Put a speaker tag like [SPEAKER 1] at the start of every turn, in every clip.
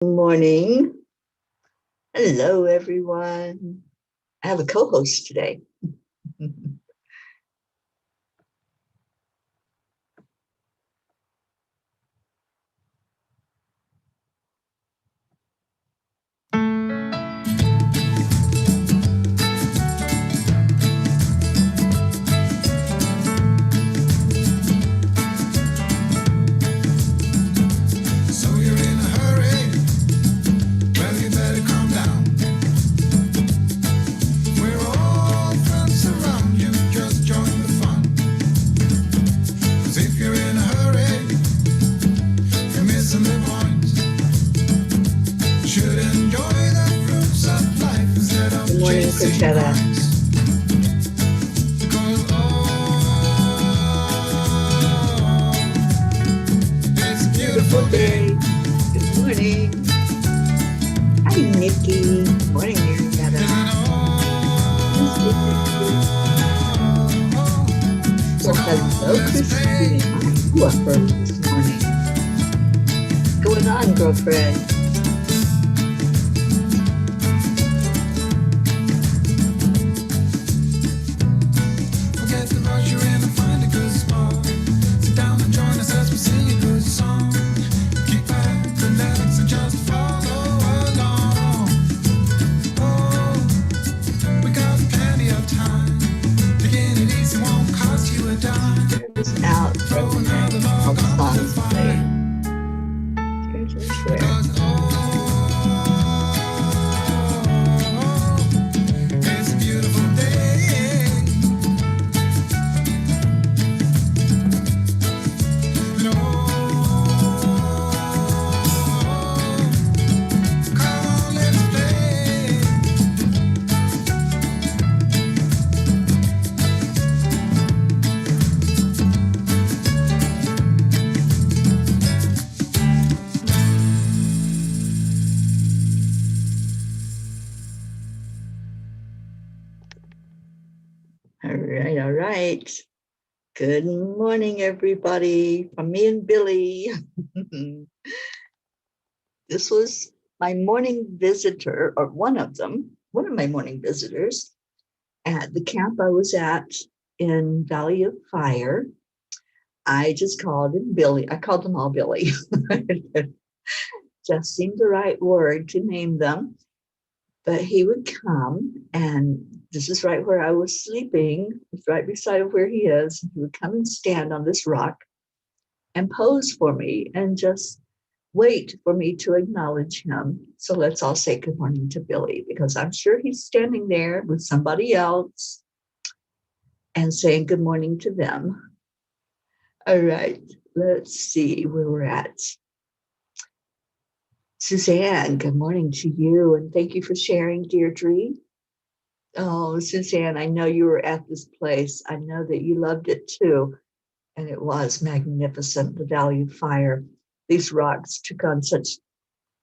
[SPEAKER 1] Morning. Hello, everyone. I have a co-host today. Good morning, Conchetta. It's a beautiful day. Good morning. Hi, Nikki. Good morning, Marietta. Well, hello, Christine. You up early this morning. What's going on, girlfriend? Out from all the songs played. Here's a share. It's a beautiful day. No. Come on, let's play. All right. Good morning, everybody, from me and Billy. This was my morning visitor, or one of my morning visitors at the camp I was at in Valley of Fire. I just called him Billy. I called them all Billy. Just seemed the right word to name them. But he would come, and this is right where I was sleeping. It's right beside where he is. He would come and stand on this rock and pose for me and just wait for me to acknowledge him. So let's all say good morning to Billy, because I'm sure he's standing there with somebody else and saying good morning to them. All right, let's see where we're at. Suzanne, good morning to you, and thank you for sharing, Deirdre. Oh, Suzanne, I know you were at this place. I know that you loved it too, and it was magnificent, the Valley of Fire. These rocks took on such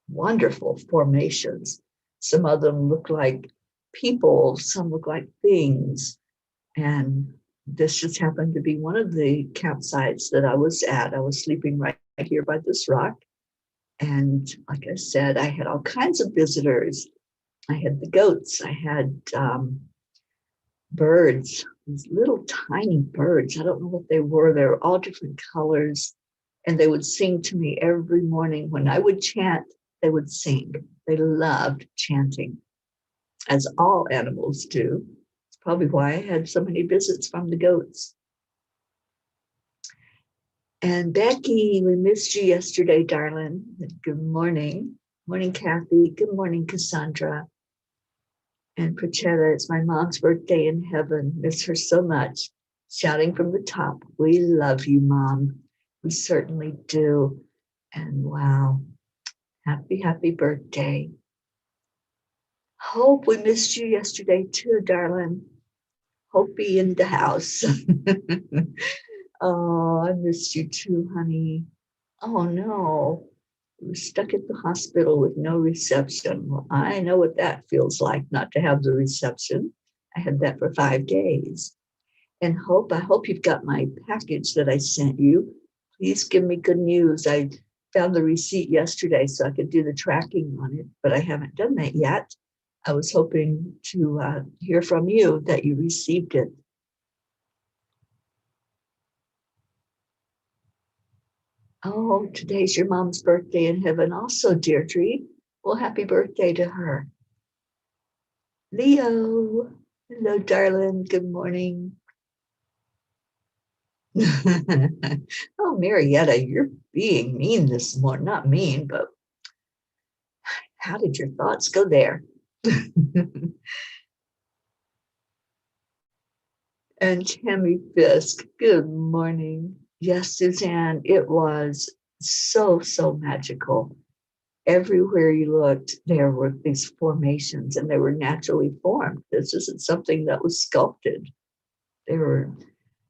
[SPEAKER 1] wonderful formations. Some of them look like people, some look like things, and this just happened to be one of the campsites that I was at. I was sleeping right here by this rock. And like I said, I had all kinds of visitors. I had the goats. I had birds, these little tiny birds. I don't know what they were. They were all different colors. And they would sing to me every morning. When I would chant, they would sing. They loved chanting, as all animals do. It's probably why I had so many visits from the goats. And Becky, we missed you yesterday, darling. Good morning. Morning, Kathy. Good morning, Cassandra. And Prachetta, it's my mom's birthday in heaven. Miss her so much. Shouting from the top, we love you, Mom. We certainly do. And wow, happy, happy birthday. Hope, we missed you yesterday too, darling. Hope be in the house. Oh, I missed you too, honey. Oh no, we were stuck at the hospital with no reception. Well, I know what that feels like, not to have the reception. I had that for 5 days. And Hope, I hope you've got my package that I sent you. Please give me good news. I found the receipt yesterday so I could do the tracking on it, but I haven't done that yet. I was hoping to hear from you that you received it. Oh, today's your mom's birthday in heaven also, Deirdre. Well, happy birthday to her. Leo, hello, darling. Good morning. Oh, Marietta, you're being mean this morning. Not mean, but how did your thoughts go there? And Tammy Fisk, good morning. Yes, Suzanne, it was so magical. Everywhere you looked, there were these formations and they were naturally formed. This isn't something that was sculpted. They were,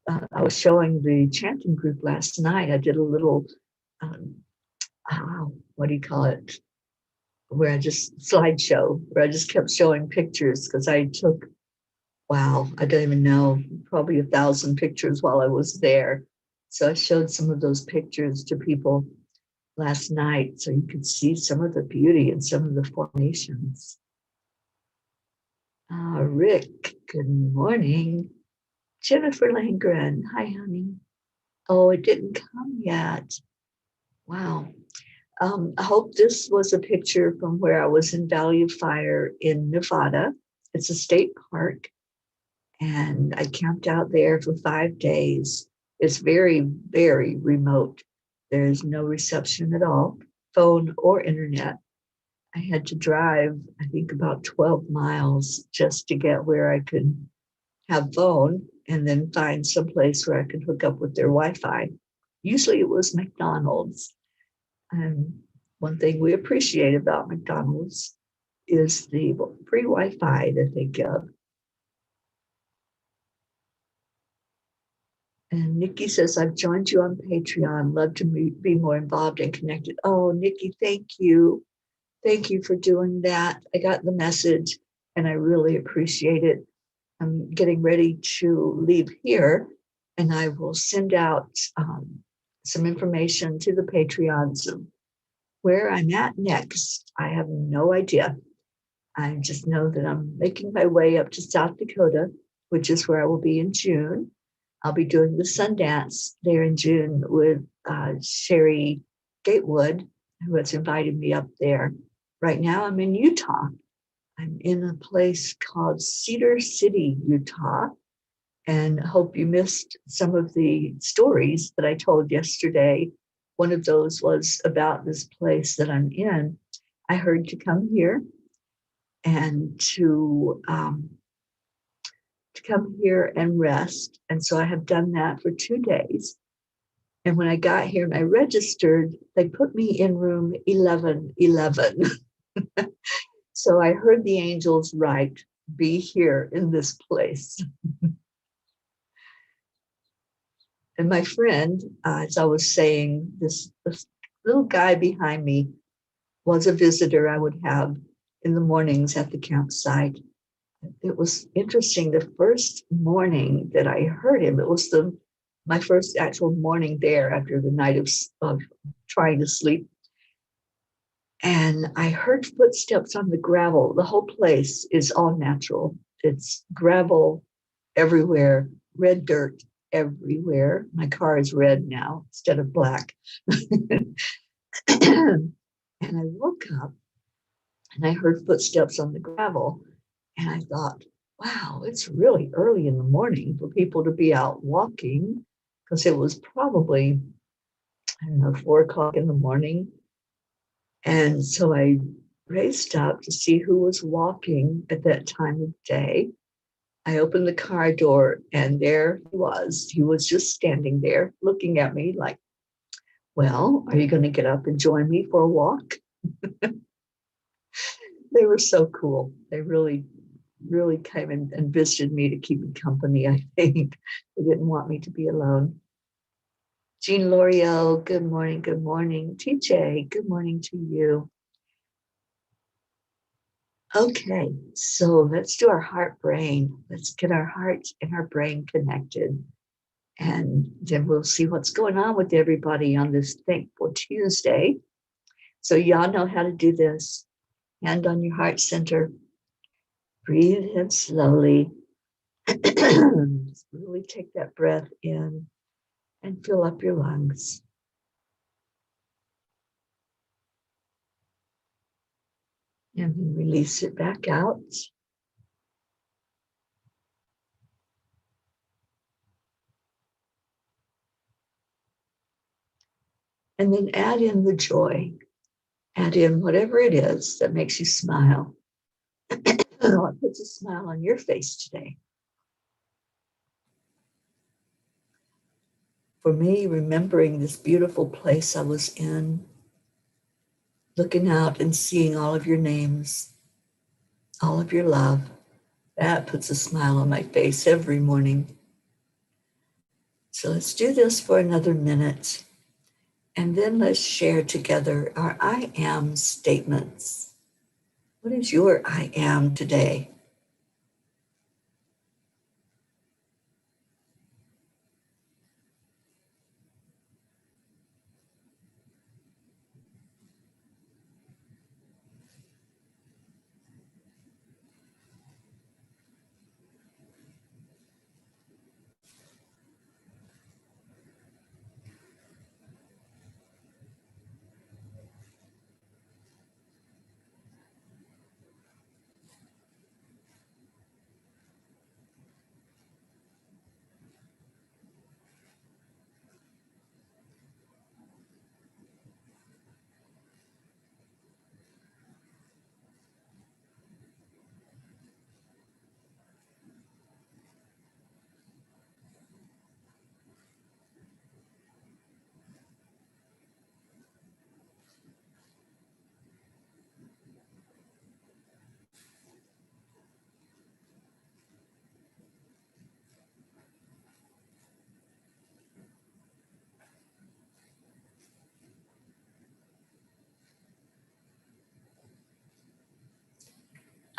[SPEAKER 1] I was showing the chanting group last night. I did a little, um, what do you call it? Where I just slideshow, where I just kept showing pictures because I took, wow, I don't even know, probably 1,000 pictures while I was there. So I showed some of those pictures to people last night so you could see some of the beauty and some of the formations. Rick, good morning. Jennifer Langren, hi, honey. Oh, it didn't come yet. Wow. I hope this was a picture from where I was in Valley of Fire in Nevada. It's a state park, and I camped out there for 5 days. It's very remote. There's no reception at all, phone or internet. I had to drive, I think, about 12 miles just to get where I could have phone and then find some place where I could hook up with their Wi-Fi. Usually it was McDonald's. And one thing we appreciate about McDonald's is the free Wi-Fi that they give. And Nikki says, I've joined you on Patreon. Love to be more involved and connected. Oh, Nikki, thank you. Thank you for doing that. I got the message and I really appreciate it. I'm getting ready to leave here and I will send out some information to the Patreons of where I'm at next. I have no idea. I just know that I'm making my way up to South Dakota, which is where I will be in June. I'll be doing the Sundance there in June with Sherry Gatewood, who has invited me up there. Right now, I'm in Utah. I'm in a place called Cedar City, Utah, and hope you missed some of the stories that I told yesterday. One of those was about this place that I'm in. I heard to come here and to come here and rest. And so I have done that for 2 days. And when I got here and I registered, they put me in room 1111. So I heard the angels write, be here in this place. And my friend, as I was saying, this little guy behind me was a visitor I would have in the mornings at the campsite. It was interesting. The first morning that I heard him, it was my first actual morning there after the night of trying to sleep. And I heard footsteps on the gravel. The whole place is all natural. It's gravel everywhere, red dirt everywhere. My car is red now instead of black. And I woke up and I heard footsteps on the gravel. And I thought, wow, it's really early in the morning for people to be out walking because it was probably, I don't know, 4 o'clock in the morning. And so I raced up to see who was walking at that time of day. I opened the car door and there he was. He was just standing there looking at me like, well, are you going to get up and join me for a walk? They were so cool. They really came and visited me to keep me company, I think. They didn't want me to be alone. Jean L'Oreal, good morning, good morning. TJ, good morning to you. Okay, so let's do our heart brain. Let's get our heart and our brain connected. And then we'll see what's going on with everybody on this Thankful Tuesday. So y'all know how to do this. Hand on your heart center. Breathe in slowly. Just really take that breath in and fill up your lungs. And then release it back out. And then add in the joy. Add in whatever it is that makes you smile. What puts a smile on your face today? For me, remembering this beautiful place I was in, looking out and seeing all of your names, all of your love, that puts a smile on my face every morning. So let's do this for another minute. And then let's share together our I am statements. What is your I am today?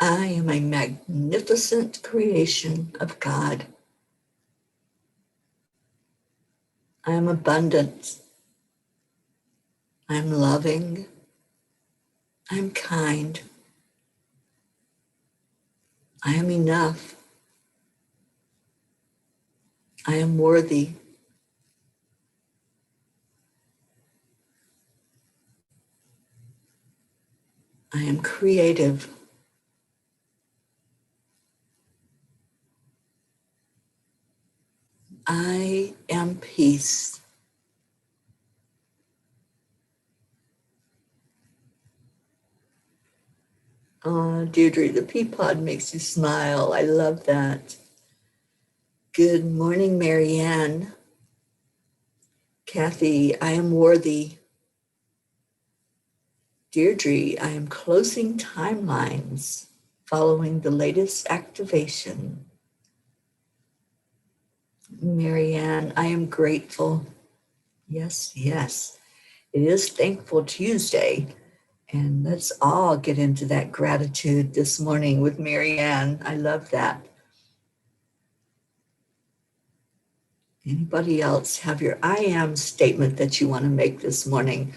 [SPEAKER 1] I am a magnificent creation of God. I am abundant. I am loving. I am kind. I am enough. I am worthy. I am creative. I am peace. Oh, Deirdre, the pea pod makes you smile. I love that. Good morning, Marianne. Kathy, I am worthy. Deirdre, I am closing timelines, following the latest activation. Marianne, I am grateful. Yes, yes. It is Thankful Tuesday, and let's all get into that gratitude this morning with Marianne. I love that. Anybody else have your I am statement that you want to make this morning?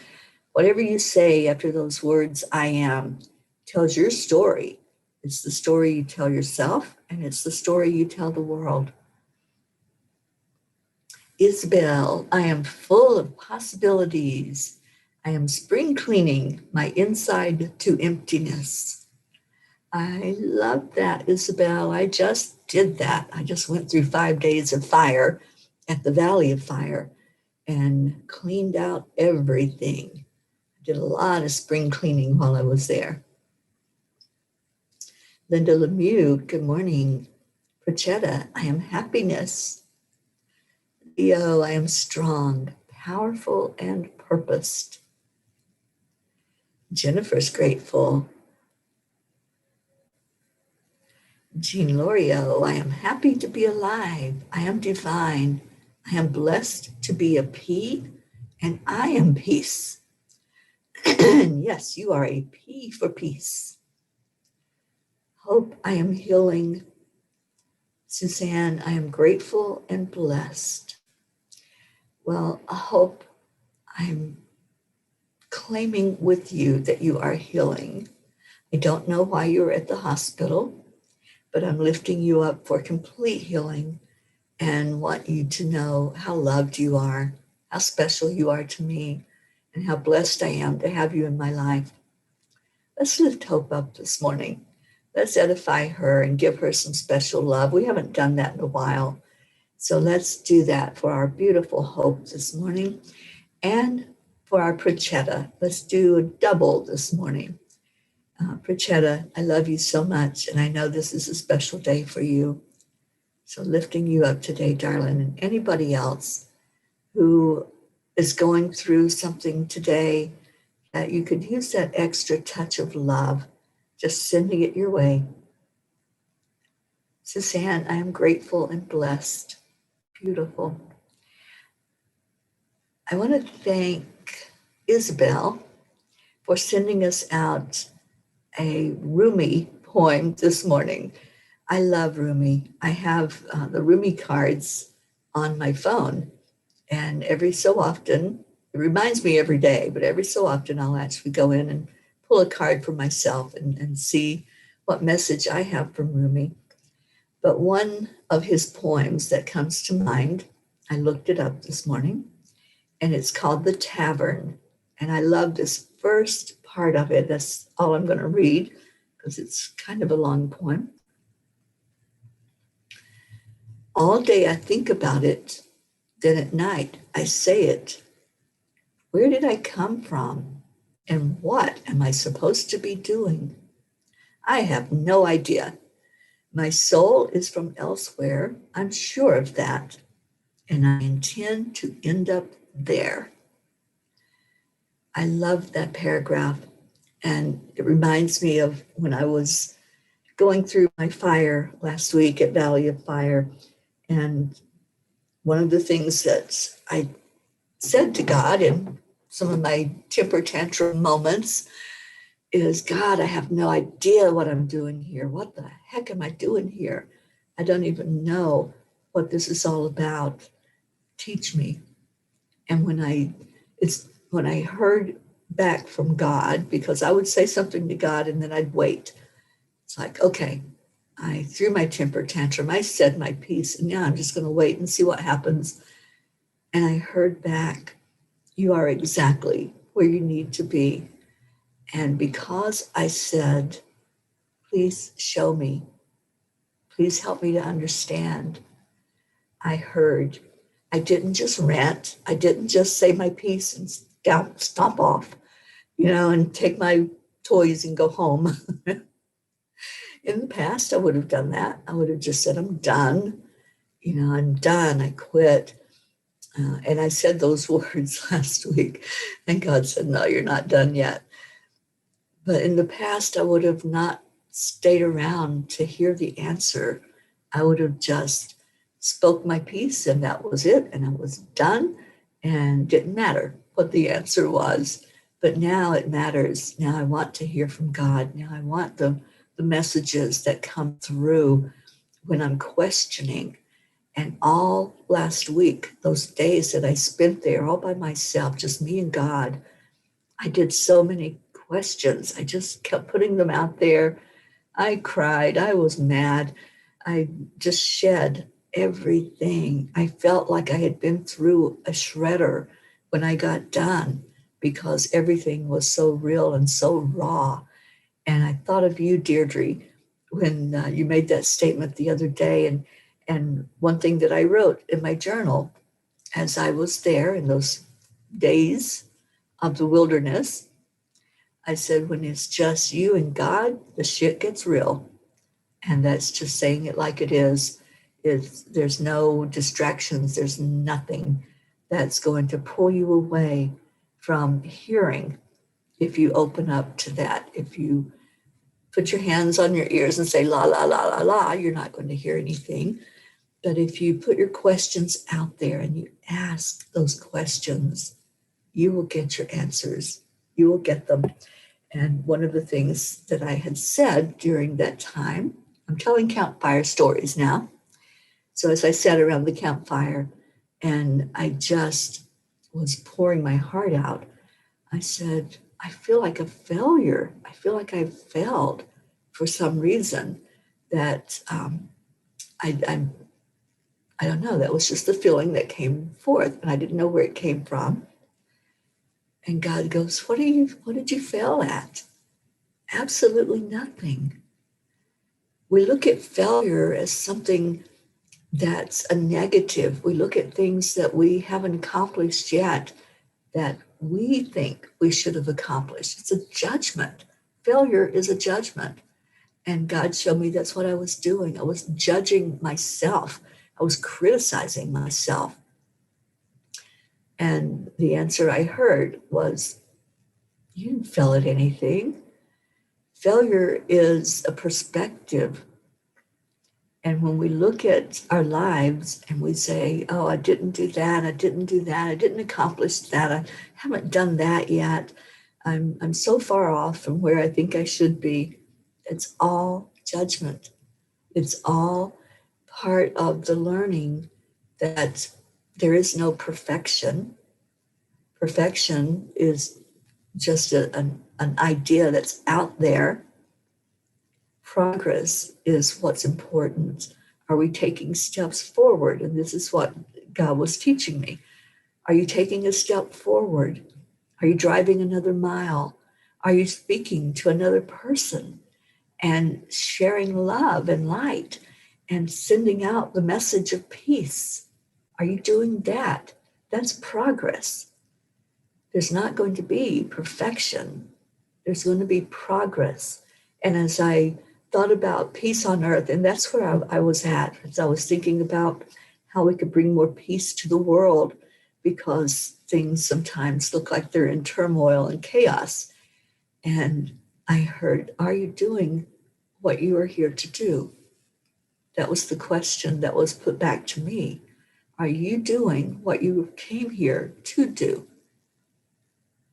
[SPEAKER 1] Whatever you say after those words, I am, tells your story. It's the story you tell yourself, and it's the story you tell the world. Isabel, I am full of possibilities. I am spring cleaning my inside to emptiness. I love that, Isabel. I just did that. I just went through 5 days of fire at the Valley of Fire and cleaned out everything. I did a lot of spring cleaning while I was there. Linda Lemieux, good morning. Prachetta, I am happiness. Leo, I am strong, powerful, and purposed. Jennifer's grateful. Jean Lorio, I am happy to be alive. I am divine. I am blessed to be a P, and I am peace. And yes, you are a P for peace. Hope, I am healing. Suzanne, I am grateful and blessed. Well, I hope I'm claiming with you that you are healing. I don't know why you're at the hospital, but I'm lifting you up for complete healing and want you to know how loved you are, how special you are to me, and how blessed I am to have you in my life. Let's lift Hope up this morning. Let's edify her and give her some special love. We haven't done that in a while. So let's do that for our beautiful Hope this morning and for our Prachetta. Let's do a double this morning. Prachetta, I love you so much, and I know this is a special day for you. So lifting you up today, darling, and anybody else who is going through something today that you could use that extra touch of love, just sending it your way. Suzanne, I am grateful and blessed. Beautiful. I want to thank Isabel for sending us out a Rumi poem this morning. I love Rumi. I have the Rumi cards on my phone, and every so often, it reminds me every day, but every so often I'll actually go in and pull a card for myself and see what message I have from Rumi. But one of his poems that comes to mind, I looked it up this morning, and it's called The Tavern. And I love this first part of it. That's all I'm going to read because it's kind of a long poem. All day I think about it, then at night I say it. Where did I come from? And what am I supposed to be doing? I have no idea. My soul is from elsewhere, I'm sure of that, and I intend to end up there. I love that paragraph, and it reminds me of when I was going through my fire last week at Valley of Fire, and one of the things that I said to God in some of my temper tantrum moments is, God, I have no idea what I'm doing here. What the heck am I doing here? I don't even know what this is all about. Teach me. And when I heard back from God, because I would say something to God and then I'd wait. It's like, okay, I threw my temper tantrum. I said my piece, and now I'm just going to wait and see what happens. And I heard back, you are exactly where you need to be. And because I said, please show me, please help me to understand, I heard. I didn't just rant. I didn't just say my piece and stomp off, and take my toys and go home. In the past, I would have done that. I would have just said, I'm done. I'm done. I quit. And I said those words last week. And God said, no, you're not done yet. But in the past, I would have not stayed around to hear the answer. I would have just spoke my piece and that was it. And I was done and didn't matter what the answer was. But now it matters. Now I want to hear from God. Now I want the messages that come through when I'm questioning. And all last week, those days that I spent there all by myself, just me and God, I did so many questions. I just kept putting them out there. I cried. I was mad. I just shed everything. I felt like I had been through a shredder when I got done because everything was so real and so raw. And I thought of you, Deirdre, when you made that statement the other day. And one thing that I wrote in my journal as I was there in those days of the wilderness, I said, when it's just you and God, the shit gets real. And that's just saying it like it is. There's no distractions. There's nothing that's going to pull you away from hearing if you open up to that. If you put your hands on your ears and say, la, la, la, la, la, you're not going to hear anything. But if you put your questions out there and you ask those questions, you will get your answers. You will get them. And one of the things that I had said during that time, I'm telling campfire stories now. So as I sat around the campfire And I just was pouring my heart out. I said, I feel like a failure. I feel like I failed for some reason that I don't know. That was just the feeling that came forth, and I didn't know where it came from. And God goes, what did you fail at? Absolutely nothing. We look at failure as something that's a negative. We look at things that we haven't accomplished yet that we think we should have accomplished. It's a judgment. Failure is a judgment. And God showed me that's what I was doing. I was judging myself. I was criticizing myself. And the answer I heard was, you didn't fail at anything. Failure is a perspective. And when we look at our lives and we say, oh, I didn't do that, I didn't do that, I didn't accomplish that, I haven't done that yet, I'm so far off from where I think I should be, it's all judgment. It's all part of the learning that there is no perfection. Perfection is just an idea that's out there. Progress is what's important. Are we taking steps forward? And this is what God was teaching me. Are you taking a step forward? Are you driving another mile? Are you speaking to another person and sharing love and light and sending out the message of peace? Are you doing that? That's progress. There's not going to be perfection. There's going to be progress. And as I thought about peace on earth, and that's where I was at, as I was thinking about how we could bring more peace to the world, because things sometimes look like they're in turmoil and chaos. And I heard, are you doing what you are here to do? That was the question that was put back to me. Are you doing what you came here to do?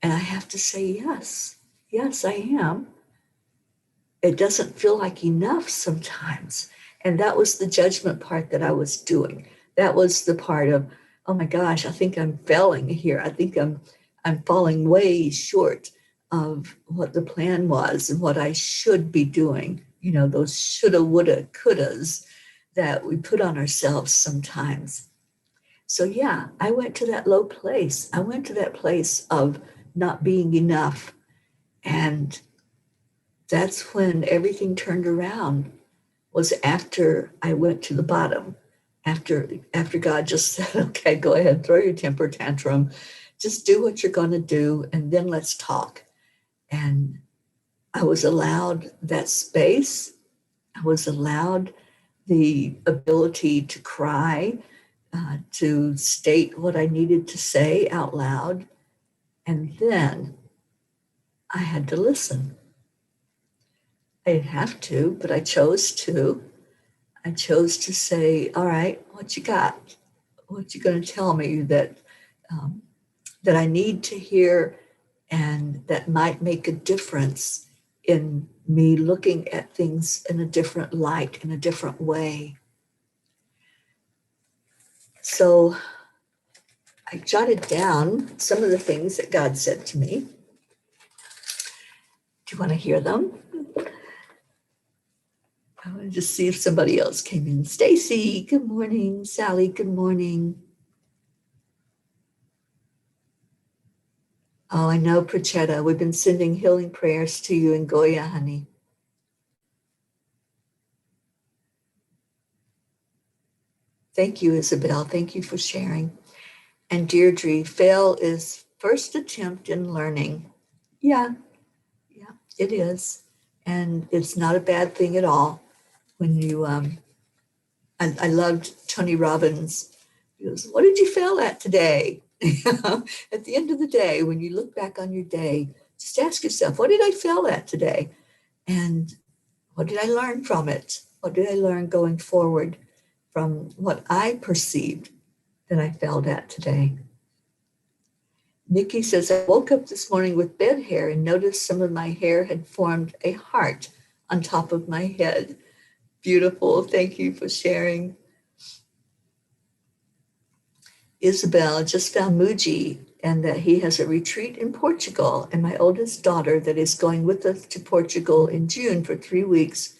[SPEAKER 1] And I have to say, yes. Yes, I am. It doesn't feel like enough sometimes. And that was the judgment part that I was doing. That was the part of, oh my gosh, I think I'm failing here. I think I'm falling way short of what the plan was and what I should be doing. You know, those shoulda, woulda, couldas that we put on ourselves sometimes. So yeah, I went to that low place. I went to that place of not being enough. And that's when everything turned around, was after I went to the bottom, after God just said, okay, go ahead, throw your temper tantrum, just do what you're going to do, and then let's talk. And I was allowed that space. I was allowed the ability to cry, to state what I needed to say out loud. And then I had to listen. I didn't have to, but I chose to. I chose to say, all right, what you got? What you going to tell me that that I need to hear and that might make a difference in me looking at things in a different light, in a different way. So I jotted down some of the things that God said to me. Do you want to hear them? I want to just see if somebody else came in. Stacy, good morning. Sally, good morning. Oh, I know, Prachetta. We've been sending healing prayers to you in Goya, honey. Thank you, Isabel. Thank you for sharing. And Deirdre, fail is first attempt in learning. Yeah, it is. And it's not a bad thing at all. When you, I loved Tony Robbins. He goes, what did you fail at today? At the end of the day, when you look back on your day, just ask yourself, what did I fail at today? And what did I learn from it? What did I learn going forward from what I perceived that I failed at today? Nikki says, I woke up this morning with bed hair and noticed some of my hair had formed a heart on top of my head. Beautiful. Thank you for sharing. Isabel just found Muji and that he has a retreat in Portugal. And my oldest daughter that is going with us to Portugal in June for 3 weeks,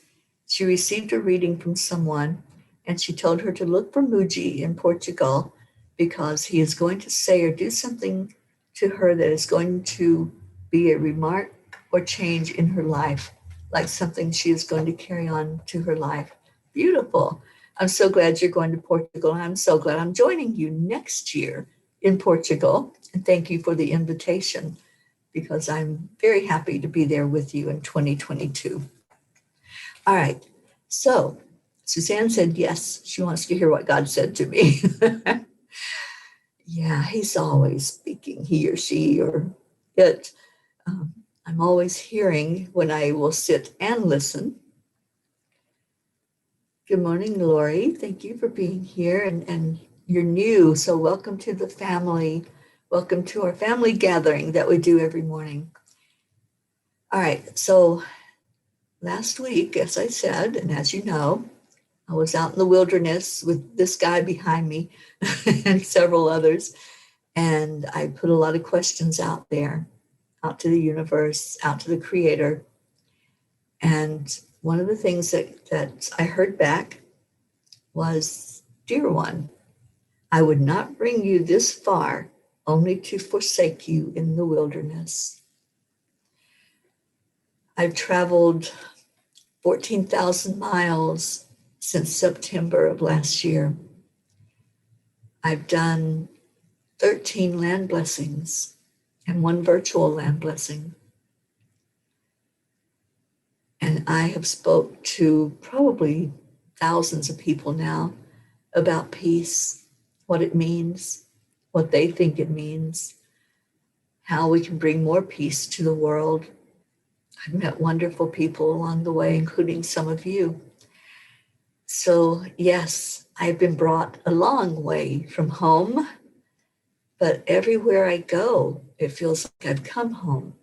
[SPEAKER 1] she received a reading from someone and she told her to look for Muji in Portugal because he is going to say or do something to her that is going to be a remark or change in her life, like something she is going to carry on to her life. Beautiful. I'm so glad you're going to Portugal. I'm so glad I'm joining you next year in Portugal. And thank you for the invitation because I'm very happy to be there with you in 2022. All right. So Suzanne said, yes, she wants to hear what God said to me. Yeah, he's always speaking, he or she or it. Um, I'm always hearing when I will sit and listen. Good morning, Lori. Thank you for being here. And you're new, so welcome to the family. Welcome to our family gathering that we do every morning. All right, so last week, as I said, and as you know, I was out in the wilderness with this guy behind me and several others. And I put a lot of questions out there, out to the universe, out to the creator. And one of the things that I heard back was, dear one, I would not bring you this far only to forsake you in the wilderness. I've traveled 14,000 miles since September of last year. I've done 13 land blessings and 1 virtual land blessing. And I have spoke to probably thousands of people now about peace, what it means, what they think it means, how we can bring more peace to the world. I've met wonderful people along the way, including some of you. So yes, I've been brought a long way from home, but everywhere I go, it feels like I've come home.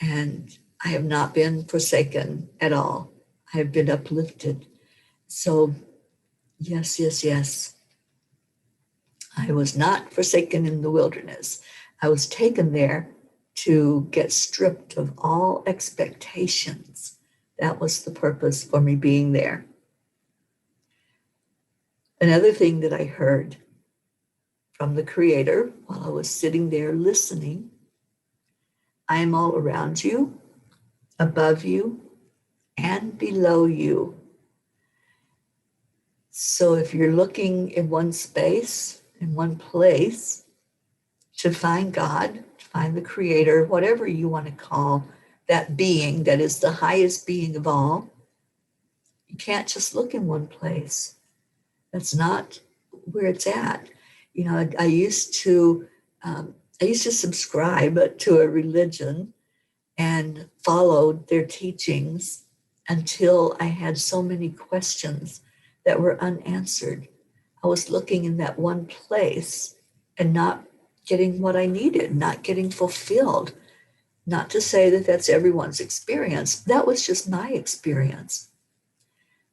[SPEAKER 1] And I have not been forsaken at all. I have been uplifted. So yes, yes, yes. I was not forsaken in the wilderness. I was taken there to get stripped of all expectations. That was the purpose for me being there. Another thing that I heard from the Creator while I was sitting there listening, I am all around you, above you, and below you. So if you're looking in one space, in one place, to find God, to find the Creator, whatever you want to call that being that is the highest being of all, you can't just look in one place. That's not where it's at. You know, I used to subscribe to a religion and followed their teachings until I had so many questions that were unanswered. I was looking in that one place and not getting what I needed, not getting fulfilled. Not to say that that's everyone's experience. That was just my experience.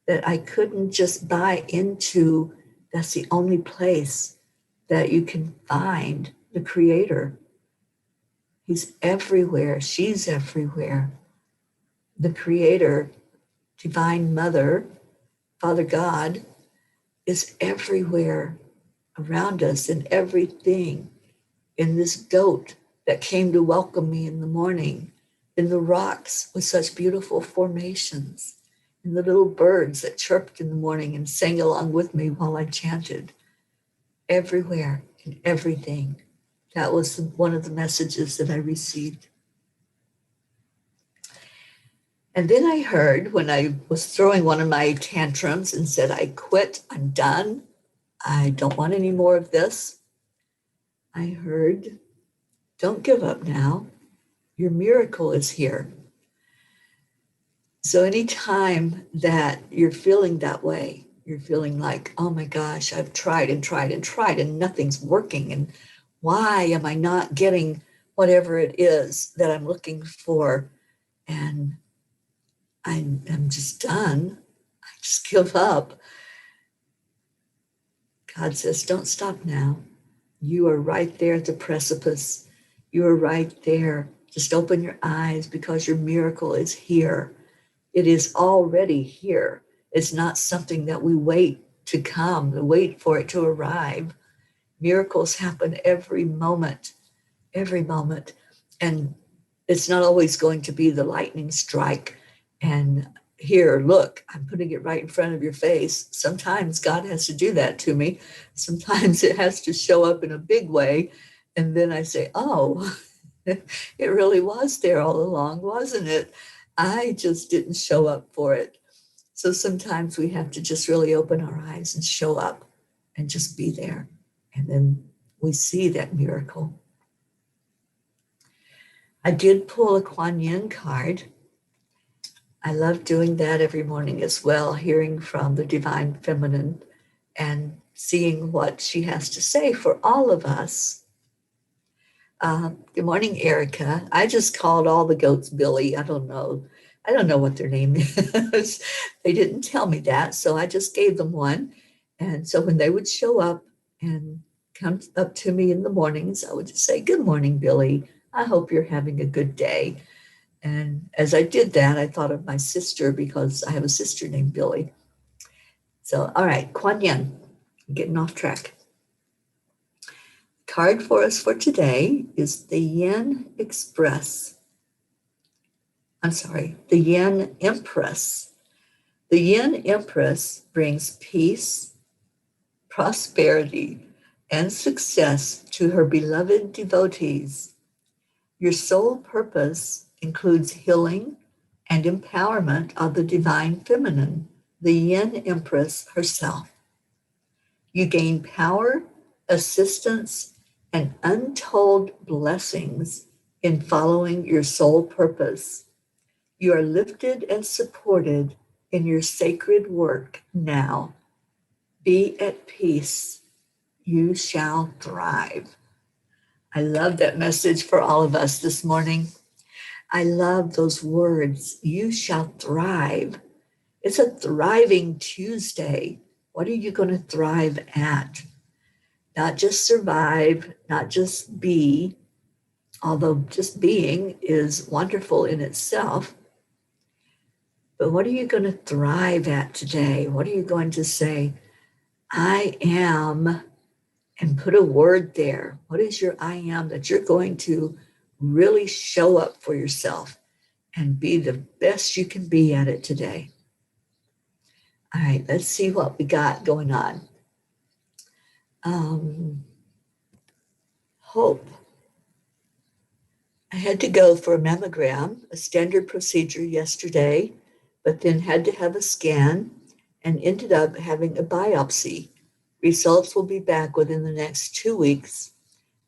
[SPEAKER 1] That I couldn't just buy into that's the only place that you can find the Creator. He's everywhere. She's everywhere. The Creator, Divine Mother, Father God, is everywhere around us in everything. In this goat that came to welcome me in the morning, in the rocks with such beautiful formations, in the little birds that chirped in the morning and sang along with me while I chanted. Everywhere, in everything. That was one of the messages that I received. And then I heard when I was throwing one of my tantrums and said, I quit, I'm done, I don't want any more of this. I heard, don't give up now. Your miracle is here. So anytime that you're feeling that way, you're feeling like, oh my gosh, I've tried and tried and tried and nothing's working. And why am I not getting whatever it is that I'm looking for? And I'm just done. I just give up. God says, don't stop now. You are right there at the precipice. You are right there. Just open your eyes because your miracle is here. It is already here. It's not something that we wait to come, we wait for it to arrive. Miracles happen every moment, every moment. And it's not always going to be the lightning strike. And here, look, I'm putting it right in front of your face. Sometimes God has to do that to me. Sometimes it has to show up in a big way. And then I say, oh, it really was there all along, wasn't it? I just didn't show up for it. So sometimes we have to just really open our eyes and show up and just be there. And then we see that miracle. I did pull a Kuan Yin card. I love doing that every morning as well, hearing from the Divine Feminine and seeing what she has to say for all of us. Good morning, Erica. I just called all the goats Billy. I don't know. I don't know what their name is. They didn't tell me that, so I just gave them one. And so when they would show up and come up to me in the mornings, I would just say, good morning, Billy. I hope you're having a good day. And as I did that, I thought of my sister because I have a sister named Billy. So, all right, Kuan Yin, getting off track. Card for us for today is the Yin Express. I'm sorry, the Yin Empress. The Yin Empress brings peace, prosperity, and success to her beloved devotees. Your sole purpose includes healing and empowerment of the Divine Feminine, the Yin Empress herself. You gain power, assistance, and untold blessings in following your sole purpose. You are lifted and supported in your sacred work now. Be at peace. You shall thrive. I love that message for all of us this morning. I love those words. You shall thrive. It's a thriving Tuesday. What are you going to thrive at? Not just survive, not just be, although just being is wonderful in itself. But what are you going to thrive at today? What are you going to say, I am, and put a word there? What is your I am that you're going to really show up for yourself and be the best you can be at it today? All right, let's see what we got going on. Hope. I had to go for a mammogram, a standard procedure yesterday, but then had to have a scan and ended up having a biopsy. Results will be back within the next 2 weeks.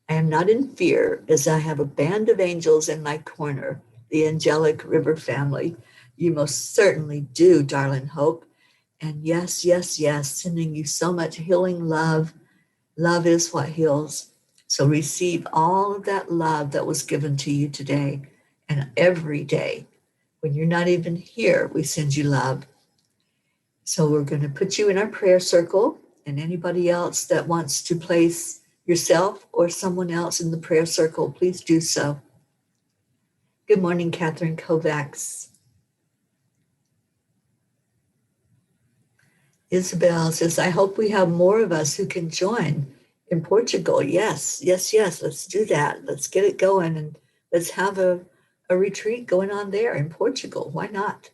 [SPEAKER 1] I am not in fear as I have a band of angels in my corner, the Angelic River Family. You most certainly do, darling Hope. And yes, yes, yes, sending you so much healing love. Love is what heals. So receive all of that love that was given to you today and every day. When you're not even here, we send you love. So we're going to put you in our prayer circle, and anybody else that wants to place yourself or someone else in the prayer circle, please do so. Good morning, Catherine Kovacs. Isabel says, I hope we have more of us who can join in Portugal. Yes, yes, yes. Let's do that. Let's get it going and let's have a retreat going on there in Portugal. Why not?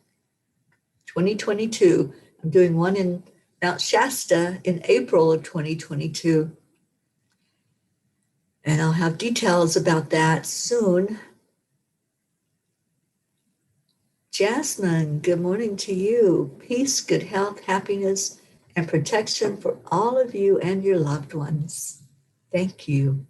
[SPEAKER 1] 2022. I'm doing one in Mount Shasta in April of 2022. And I'll have details about that soon. Jasmine, good morning to you. Peace, good health, happiness, and protection for all of you and your loved ones. Thank you.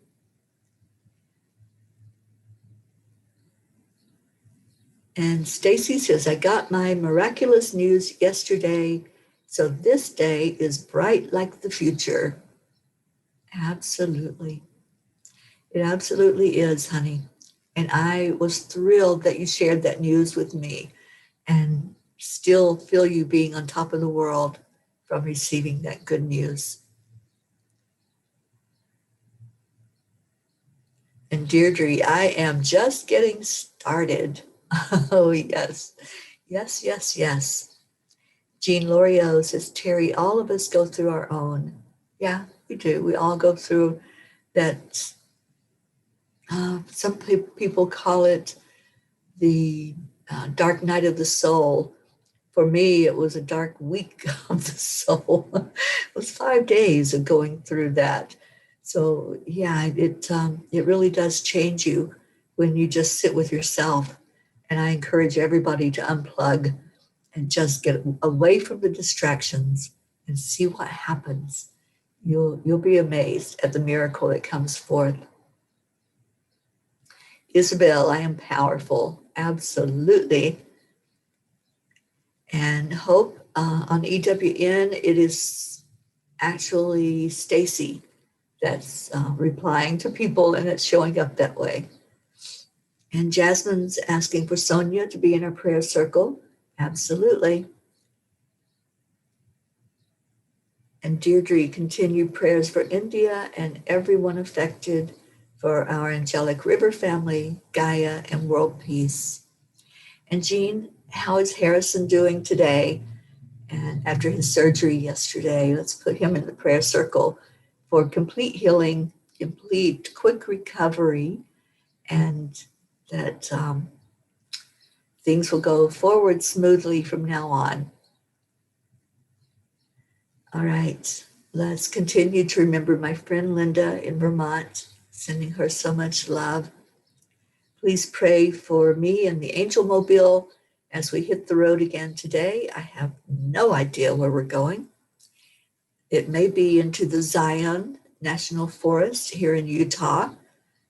[SPEAKER 1] And Stacy says, I got my miraculous news yesterday, so this day is bright like the future. Absolutely. It absolutely is, honey. And I was thrilled that you shared that news with me and still feel you being on top of the world from receiving that good news. And Deirdre, I am just getting started. Oh, yes. Yes, yes, yes. Jean Loriot says, Teri, all of us go through our own. Yeah, we do. We all go through that. Some people call it the dark night of the soul. For me, it was a dark week of the soul. It was 5 days of going through that. So yeah, it really does change you when you just sit with yourself. And I encourage everybody to unplug and just get away from the distractions and see what happens. You'll be amazed at the miracle that comes forth. Isabel, I am powerful. Absolutely. And Hope on EWN, it is actually Stacy that's replying to people, and it's showing up that way. And Jasmine's asking for Sonia to be in her prayer circle. Absolutely. And Deirdre, continued prayers for India and everyone affected, for our Angelic River family, Gaia, and world peace. And Jean, how is Harrison doing today? And after his surgery yesterday, let's put him in the prayer circle for complete healing, complete quick recovery, and that things will go forward smoothly from now on. All right, let's continue to remember my friend Linda in Vermont, sending her so much love. Please pray for me and the Angel Mobile as we hit the road again today. I have no idea where we're going. It may be into the Zion National Forest here in Utah.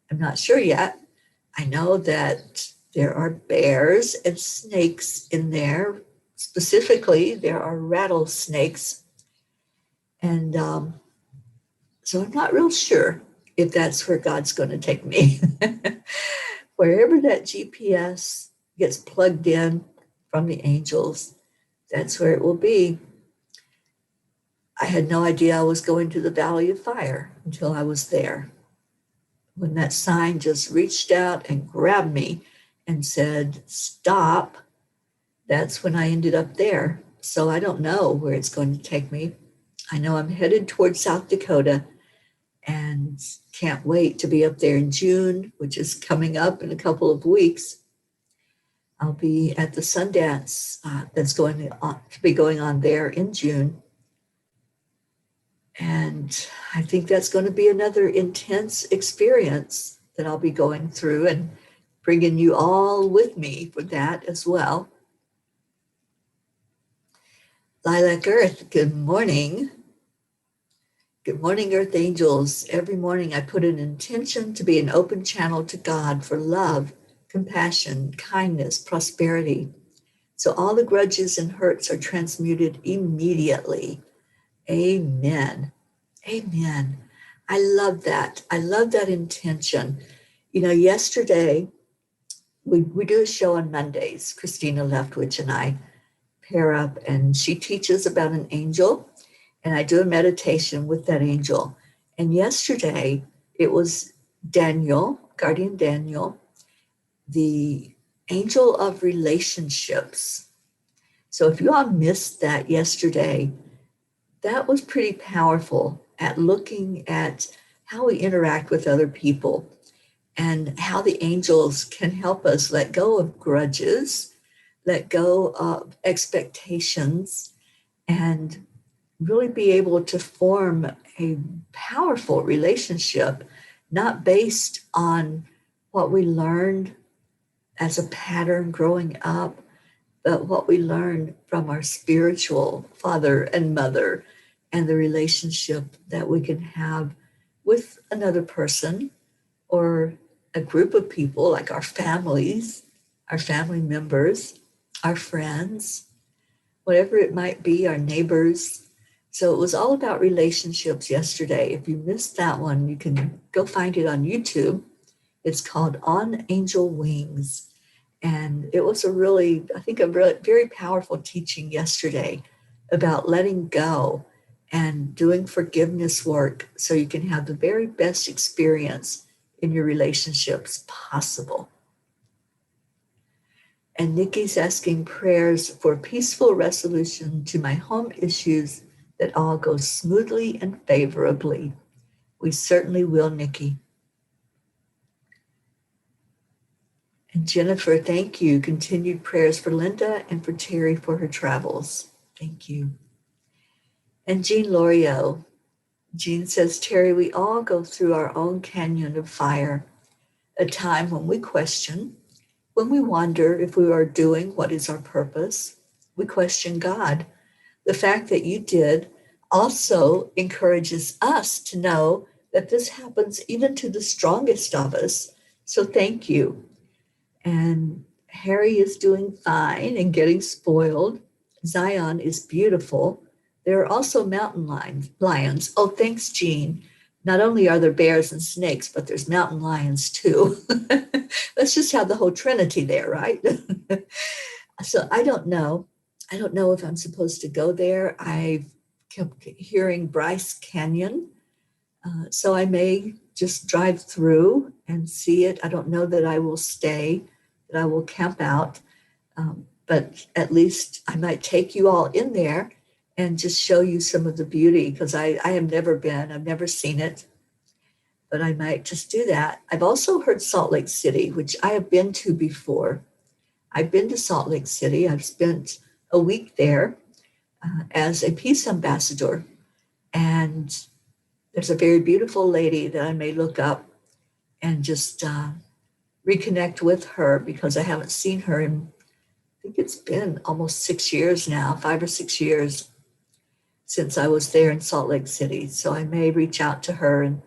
[SPEAKER 1] I'm not sure yet. I know that there are bears and snakes in there. Specifically, there are rattlesnakes. And so I'm not real sure if that's where God's going to take me. Wherever that GPS gets plugged in from the angels, that's where it will be. I had no idea I was going to the Valley of Fire until I was there. When that sign just reached out and grabbed me and said, stop, that's when I ended up there. So I don't know where it's going to take me. I know I'm headed towards South Dakota and can't wait to be up there in June, which is coming up in a couple of weeks. I'll be at the Sundance that's going to be going on there in June. And I think that's going to be another intense experience that I'll be going through, and bringing you all with me for that as well. Lilac Earth, good morning. Good morning, Earth Angels. Every morning I put an intention to be an open channel to God for love, compassion, kindness, prosperity. So all the grudges and hurts are transmuted immediately. Amen. Amen. I love that. I love that intention. You know, yesterday, we do a show on Mondays. Christina Leftwich and I pair up, and she teaches about an angel, and I do a meditation with that angel. And yesterday, it was Daniel, Guardian Daniel, the angel of relationships. So if you all missed that yesterday, that was pretty powerful at looking at how we interact with other people and how the angels can help us let go of grudges, let go of expectations, and really be able to form a powerful relationship, not based on what we learned as a pattern growing up, but what we learned from our spiritual father and mother, and the relationship that we can have with another person or a group of people, like our families, our family members, our friends, whatever it might be, our neighbors. So it was all about relationships yesterday. If you missed that one, you can go find it on YouTube. It's called On Angel Wings. And it was I think, a very powerful teaching yesterday about letting go and doing forgiveness work so you can have the very best experience in your relationships possible. And Nikki's asking prayers for peaceful resolution to my home issues, that all goes smoothly and favorably. We certainly will, Nikki. And Jennifer, thank you. Continued prayers for Linda and for Teri for her travels. Thank you. And Jean Lorio. Jean says, Teri, we all go through our own canyon of fire, a time when we question, when we wonder if we are doing what is our purpose. We question God. The fact that you did also encourages us to know that this happens even to the strongest of us. So thank you. And Harry is doing fine and getting spoiled. Zion is beautiful. There are also mountain lions. Oh, thanks, Jean. Not only are there bears and snakes, but there's mountain lions too. Let's just have the whole trinity there, right? So I don't know. I don't know if I'm supposed to go there. I've kept hearing Bryce Canyon. So I may just drive through and see it. I don't know that I will stay, that I will camp out. But at least I might take you all in there and just show you some of the beauty, because I have never been, I've never seen it, but I might just do that. I've also heard Salt Lake City, which I have been to before. I've been to Salt Lake City. I've spent a week there as a peace ambassador. And there's a very beautiful lady that I may look up and just reconnect with her, because I haven't seen her in, I think it's been almost 6 years now, 5 or 6 years since I was there in Salt Lake City. So I may reach out to her and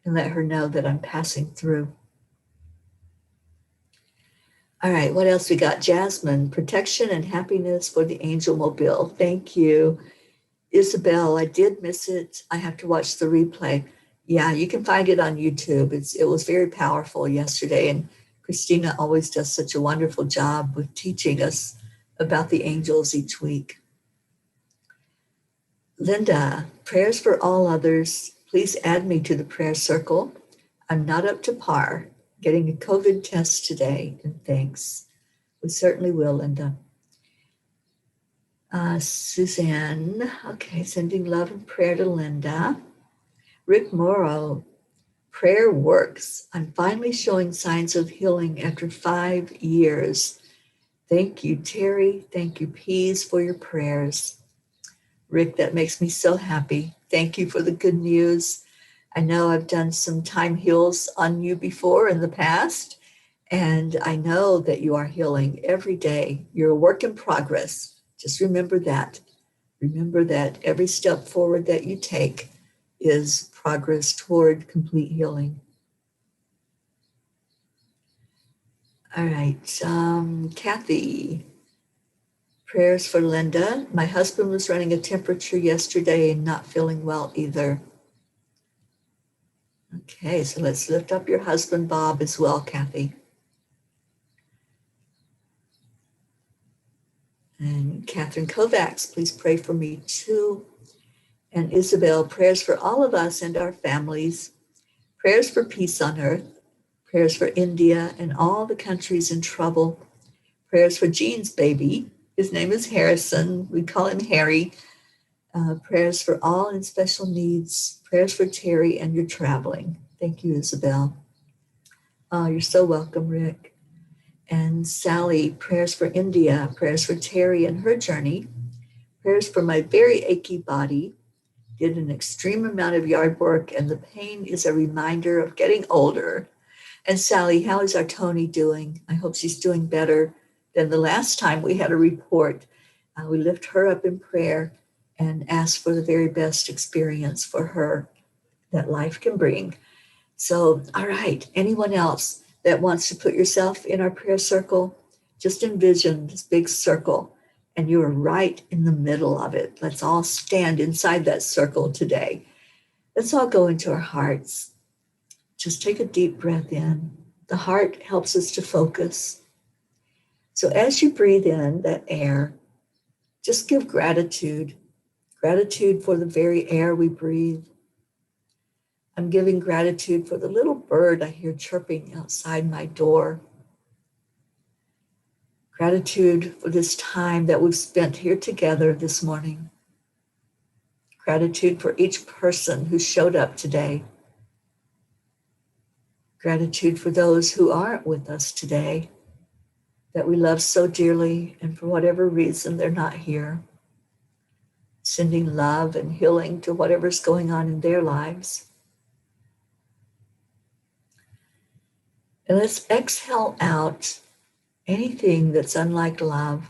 [SPEAKER 1] let her know that I'm passing through. All right, what else we got? Jasmine, protection and happiness for the Angel Mobile. Thank you. Isabel, I did miss it. I have to watch the replay. Yeah, you can find it on YouTube. It was very powerful yesterday, and Christina always does such a wonderful job with teaching us about the angels each week. Linda, prayers for all others. Please add me to the prayer circle. I'm not up to par. Getting a COVID test today, and thanks. We certainly will, Linda. Suzanne, okay, sending love and prayer to Linda. Rick Morrow, prayer works. I'm finally showing signs of healing after 5 years. Thank you, Teri. Thank you, Peas, for your prayers. Rick, that makes me so happy. Thank you for the good news. I know I've done some time heals on you before in the past, and I know that you are healing every day. You're a work in progress. Just remember that. Remember that every step forward that you take is progress toward complete healing. All right, Kathy, prayers for Linda. My husband was running a temperature yesterday and not feeling well either. Okay, so let's lift up your husband, Bob, as well, Kathy. And Catherine Kovacs, please pray for me too. And Isabel, prayers for all of us and our families. Prayers for peace on earth. Prayers for India and all the countries in trouble. Prayers for Jean's baby. His name is Harrison. We call him Harry. Prayers for all in special needs. Prayers for Teri and your traveling. Thank you, Isabel. Oh, you're so welcome, Rick. And Sally, prayers for India. Prayers for Teri and her journey. Prayers for my very achy body. Did an extreme amount of yard work, and the pain is a reminder of getting older. And Sally, how is our Tony doing? I hope she's doing better than the last time we had a report. We lift her up in prayer and ask for the very best experience for her that life can bring. So, all right, anyone else that wants to put yourself in our prayer circle, just envision this big circle, and you are right in the middle of it. Let's all stand inside that circle today. Let's all go into our hearts. Just take a deep breath in. The heart helps us to focus. So as you breathe in that air, just give gratitude. Gratitude for the very air we breathe. I'm giving gratitude for the little bird I hear chirping outside my door. Gratitude for this time that we've spent here together this morning. Gratitude for each person who showed up today. Gratitude for those who aren't with us today, that we love so dearly, and for whatever reason they're not here. Sending love and healing to whatever's going on in their lives. And let's exhale out anything that's unlike love,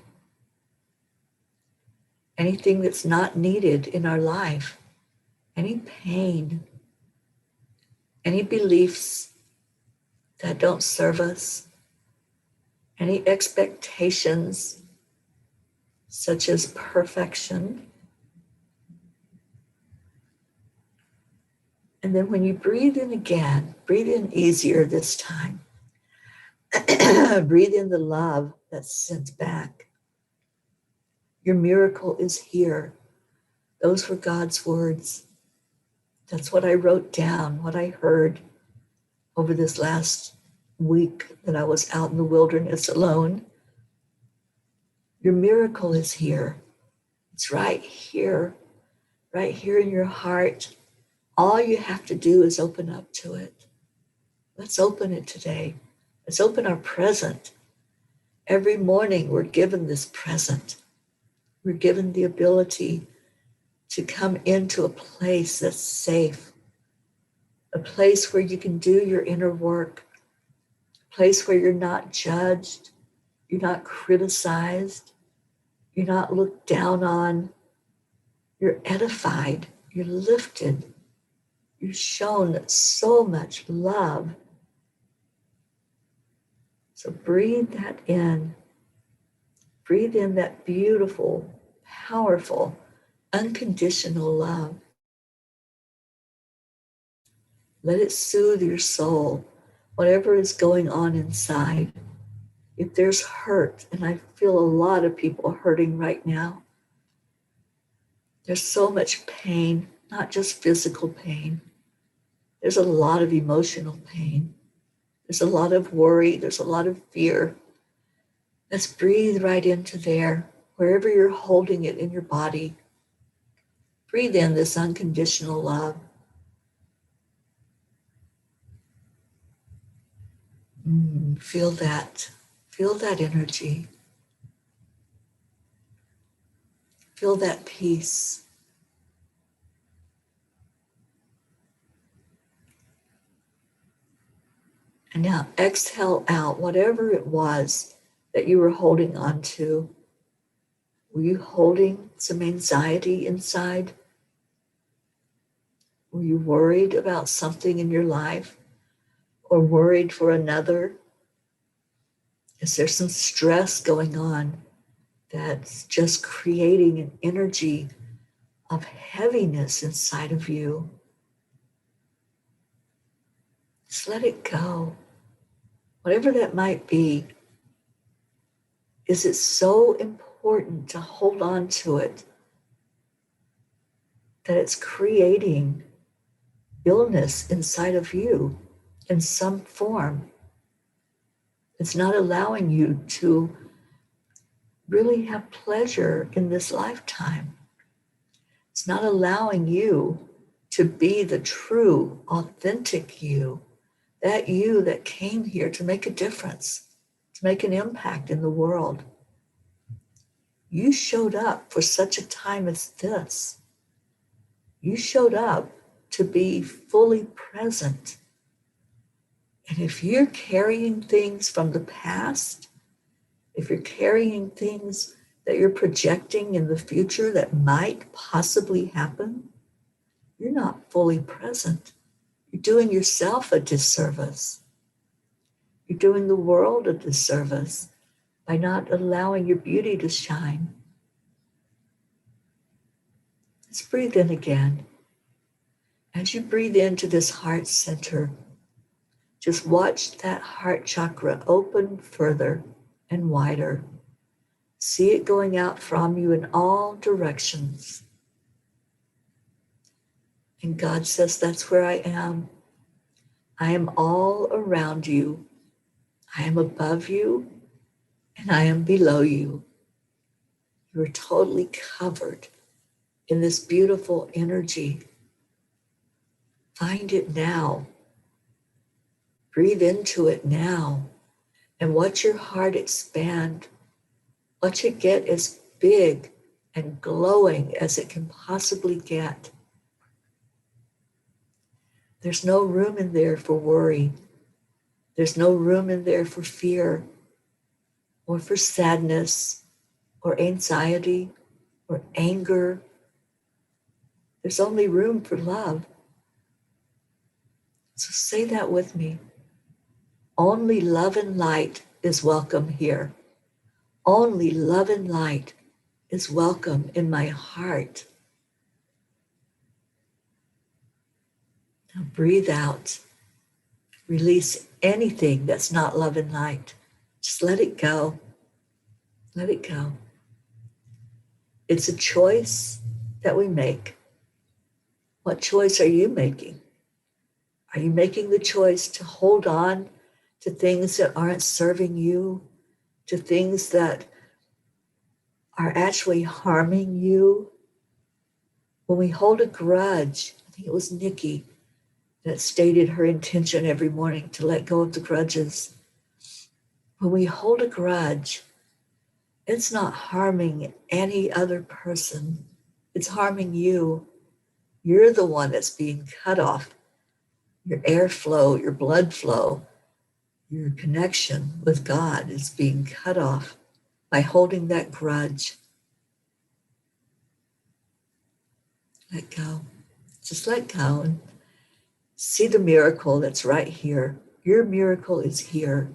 [SPEAKER 1] anything that's not needed in our life, any pain, any beliefs that don't serve us, any expectations such as perfection. And then when you breathe in again, breathe in easier this time. Breathe in the love that's sent back. Your miracle is here. Those were God's words. That's what I wrote down, what I heard over this last week that I was out in the wilderness alone. Your miracle is here. It's right here in your heart. All you have to do is open up to it. Let's open it today. Let's open our present. Every morning we're given this present. We're given the ability to come into a place that's safe, a place where you can do your inner work, a place where you're not judged, you're not criticized, you're not looked down on, you're edified, you're lifted, you're shown so much love. So breathe that in. Breathe in that beautiful, powerful, unconditional love. Let it soothe your soul, whatever is going on inside. If there's hurt, and I feel a lot of people hurting right now, there's so much pain, not just physical pain. There's a lot of emotional pain. There's a lot of worry. There's a lot of fear. Let's breathe right into there, wherever you're holding it in your body. Breathe in this unconditional love. Feel that. Feel that energy. Feel that peace. And now exhale out whatever it was that you were holding on to. Were you holding some anxiety inside? Were you worried about something in your life or worried for another? Is there some stress going on that's just creating an energy of heaviness inside of you? Just let it go. Whatever that might be, is it so important to hold on to it that it's creating illness inside of you in some form? It's not allowing you to really have pleasure in this lifetime. It's not allowing you to be the true, authentic you that came here to make a difference, to make an impact in the world. You showed up for such a time as this. You showed up to be fully present. And if you're carrying things from the past, if you're carrying things that you're projecting in the future that might possibly happen, you're not fully present. You're doing yourself a disservice. You're doing the world a disservice by not allowing your beauty to shine. Let's breathe in again. As you breathe into this heart center, just watch that heart chakra open further and wider. See it going out from you in all directions. And God says, that's where I am. I am all around you. I am above you and I am below you. You're totally covered in this beautiful energy. Find it now. Breathe into it now. And watch your heart expand. Watch it get as big and glowing as it can possibly get. There's no room in there for worry. There's no room in there for fear or for sadness or anxiety or anger. There's only room for love. So say that with me. Only love and light is welcome here. Only love and light is welcome in my heart. Now breathe out. Release anything that's not love and light. Just let it go. Let it go. It's a choice that we make. What choice are you making? Are you making the choice to hold on to things that aren't serving you, to things that are actually harming you? When we hold a grudge, I think it was Nikki that stated her intention every morning to let go of the grudges. When we hold a grudge, it's not harming any other person. It's harming you. You're the one that's being cut off. Your airflow, your blood flow, your connection with God is being cut off by holding that grudge. Let go. Just let go and see the miracle that's right here. Your miracle is here.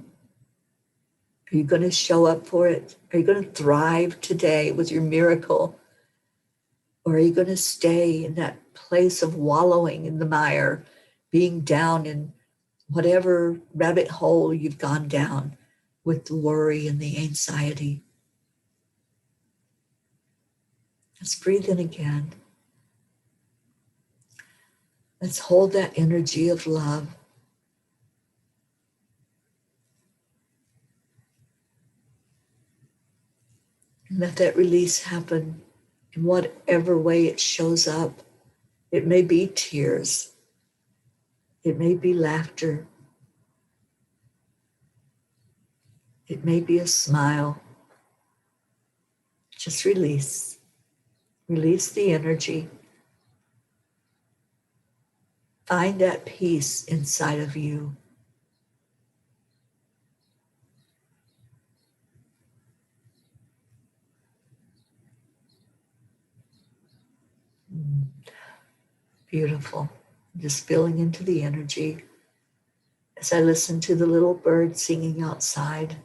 [SPEAKER 1] Are you going to show up for it? Are you going to thrive today with your miracle? Or are you going to stay in that place of wallowing in the mire, being down in whatever rabbit hole you've gone down with the worry and the anxiety? Let's breathe in again. Let's hold that energy of love. And let that release happen in whatever way it shows up. It may be tears. It may be laughter. It may be a smile. Just release. Release the energy. Find that peace inside of you. Beautiful. Just feeling into the energy as I listen to the little bird singing outside.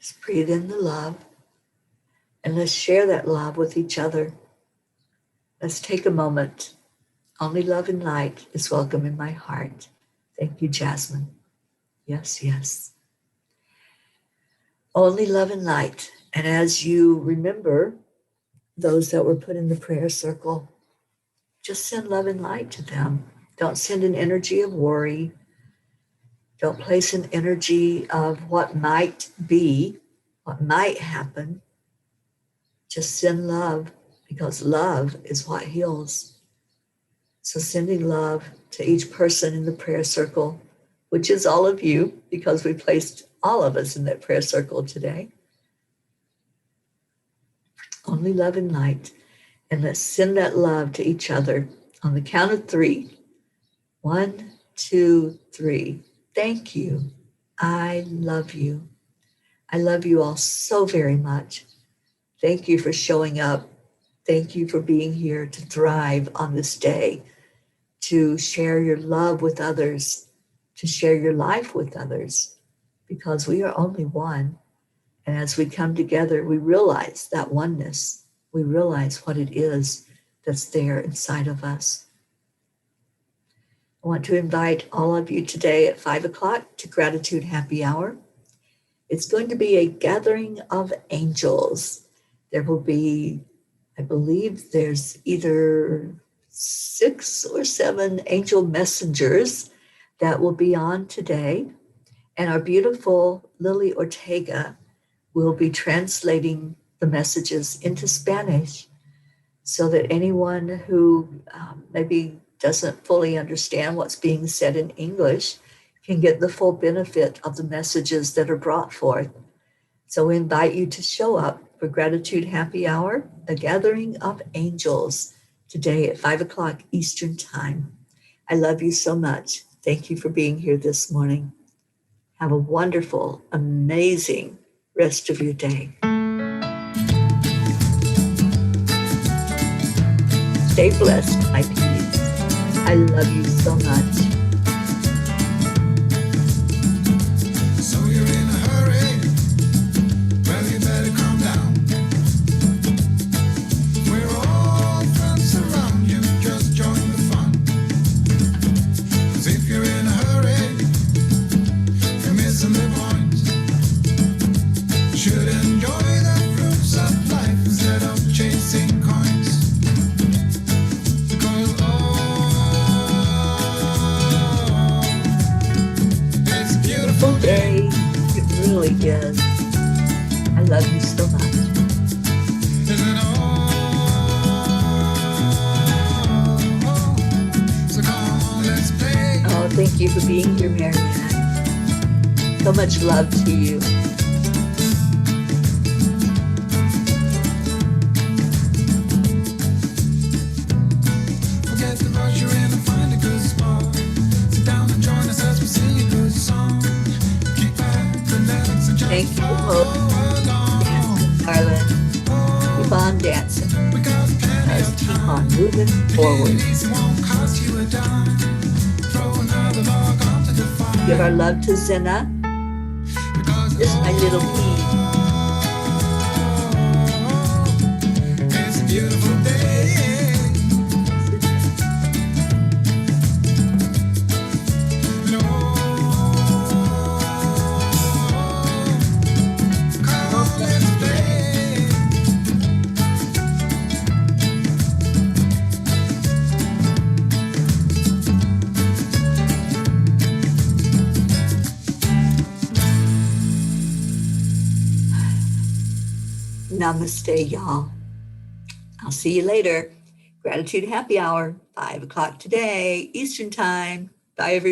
[SPEAKER 1] Just breathe in the love and let's share that love with each other. Let's take a moment. Only love and light is welcome in my heart. Thank you, Jasmine. Yes, yes. Only love and light. And as you remember those that were put in the prayer circle, just send love and light to them. Don't send an energy of worry. Don't place an energy of what might be, what might happen. Just send love, because love is what heals. So sending love to each person in the prayer circle, which is all of you, because we placed all of us in that prayer circle today. Only love and light. And let's send that love to each other on the count of 3. 1, 2, 3. Thank you. I love you. I love you all so very much. Thank you for showing up. Thank you for being here to thrive on this day, to share your love with others, to share your life with others, because we are only one. And as we come together, we realize that oneness. We realize what it is that's there inside of us. I want to invite all of you today at 5 o'clock to Gratitude Happy Hour. It's going to be a gathering of angels. There will be, I believe there's either 6 or 7 angel messengers that will be on today. And our beautiful Lily Ortega will be translating the messages into Spanish so that anyone who maybe doesn't fully understand what's being said in English can get the full benefit of the messages that are brought forth. So we invite you to show up for Gratitude Happy Hour, a gathering of angels, today at 5 o'clock Eastern Time. I love you so much. Thank you for being here this morning. Have a wonderful, amazing rest of your day. Stay blessed, my peeps. I love you so much.
[SPEAKER 2] So you're in a hurry? Well, you better calm down. We're all friends around you, just join the fun. 'Cause if you're in a hurry, you're missing the point. You should enjoy the fruits of life instead of chasing coins. Because it's a beautiful day.
[SPEAKER 1] It really is. I love you so much.
[SPEAKER 2] Isn't it all? So come on, let's play.
[SPEAKER 1] Oh, thank you for being here, Marianne. So much love to you.
[SPEAKER 2] Forget the rush, you're in and find a good spot. Sit down and join us as we sing a good song. Keep back, relax, and just
[SPEAKER 1] Thank you,
[SPEAKER 2] follow
[SPEAKER 1] Hope.
[SPEAKER 2] along.
[SPEAKER 1] Dancing, darling. Keep on dancing.
[SPEAKER 2] We got plenty
[SPEAKER 1] Let's
[SPEAKER 2] of
[SPEAKER 1] keep
[SPEAKER 2] time.
[SPEAKER 1] on moving
[SPEAKER 2] Take it
[SPEAKER 1] forward.
[SPEAKER 2] easy, won't cost you a dime. Throw another log onto the fire.
[SPEAKER 1] Give our love to Zena.
[SPEAKER 2] Because
[SPEAKER 1] This is my little pea.
[SPEAKER 2] it's a beautiful day. No, come on, let's play.
[SPEAKER 1] Namaste, y'all. I'll see you later. Gratitude Happy Hour, 5 o'clock today, Eastern Time. Bye, everyone.